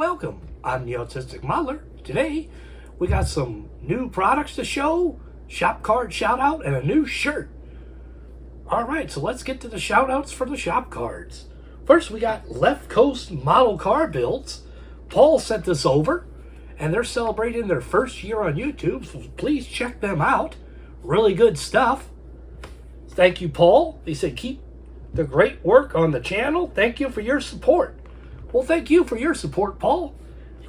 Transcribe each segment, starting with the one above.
welcome. I'm the Autistic Modeler. Today, we got some new products to show, shop card shout out, and a new shirt. Alright, so let's get to the shout outs for the shop cards. First, we got Left Coast model car builds. Paul sent this over, and they're celebrating their first year on YouTube, so please check them out. Really good stuff. Thank you, Paul. He said, keep the great work on the channel. Thank you for your support. Well, thank you for your support, Paul.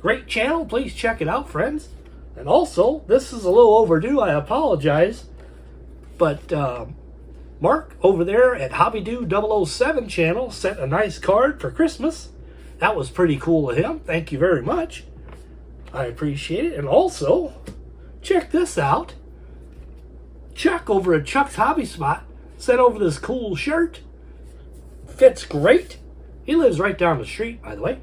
Great channel. Please check it out, friends. And also, this is a little overdue. I apologize. But Mark over there at HobbyDo007 channel sent a nice card for Christmas. That was pretty cool of him. Thank you very much. I appreciate it. And also, check this out. Chuck over at Chuck's Hobby Spot sent over this cool shirt. Fits great. He lives right down the street, by the way.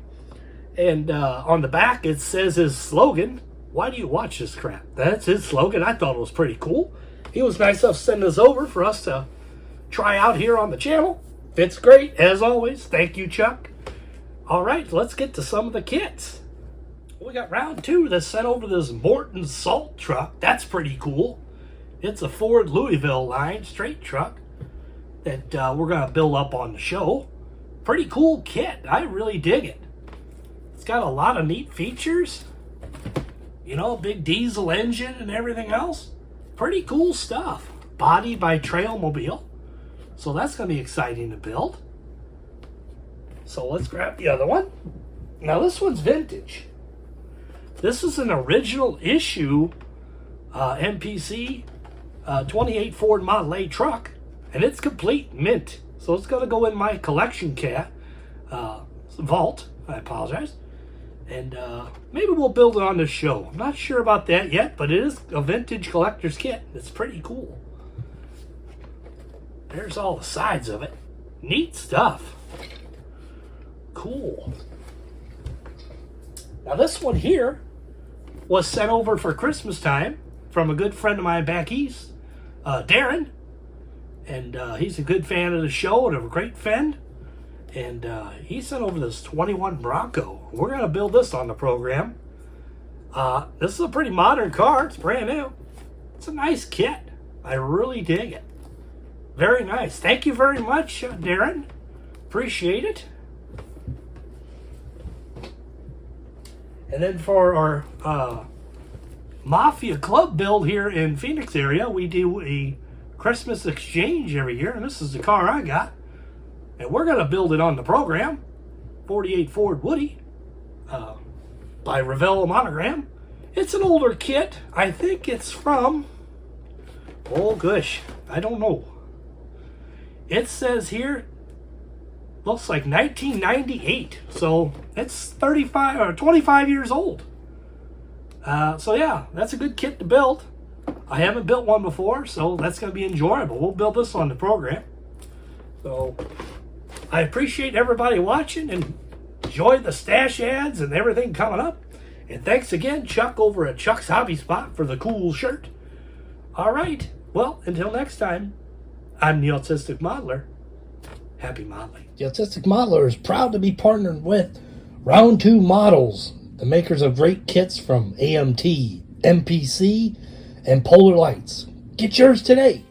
And on the back, it says his slogan, "Why do you watch this crap?" That's his slogan. I thought it was pretty cool. He was nice enough to send this over for us to try out here on the channel. Fits great, as always. Thank you, Chuck. All right, let's get to some of the kits. We got round two that sent over this Morton salt truck. That's pretty cool. It's a Ford Louisville line straight truck that we're going to build up on the show. Pretty cool kit. I really dig it. It's got a lot of neat features. You know, big diesel engine and everything else. Pretty cool stuff. Body by Trailmobile. So that's going to be exciting to build. So let's grab the other one. Now this one's vintage. This is an original issue MPC 28 Ford Model A truck. And it's complete mint. So it's going to go in my collection vault. I apologize. And maybe we'll build it on this show. I'm not sure about that yet, but it is a vintage collector's kit. It's pretty cool. There's all the sides of it. Neat stuff. Cool. Now this one here was sent over for Christmas time from a good friend of mine back east, Darren. And he's a good fan of the show and a great friend. And he sent over this 21 Bronco. We're going to build this on the program. This is a pretty modern car. It's brand new. It's a nice kit. I really dig it. Very nice. Thank you very much, Darren. Appreciate it. And then for our Mafia Club build here in Phoenix area, we do a Christmas exchange every year, and this is the car I got, and we're going to build it on the program. 48 Ford Woody by Revell Monogram. It's an older kit. I think it's from, oh gosh, I don't know. It says here looks like 1998, so it's 35 or 25 years old. So yeah, that's a good kit to build. I haven't built one before, so that's going to be enjoyable. We'll build this on the program. So I appreciate everybody watching and enjoy the stash ads and everything coming up. And thanks again, Chuck over at Chuck's Hobby Spot for the cool shirt. All right. Well, until next time, I'm the Autistic Modeler. Happy modeling. The Autistic Modeler is proud to be partnered with Round 2 Models, the makers of great kits from AMT, MPC, and Polar Lights. Get yours today.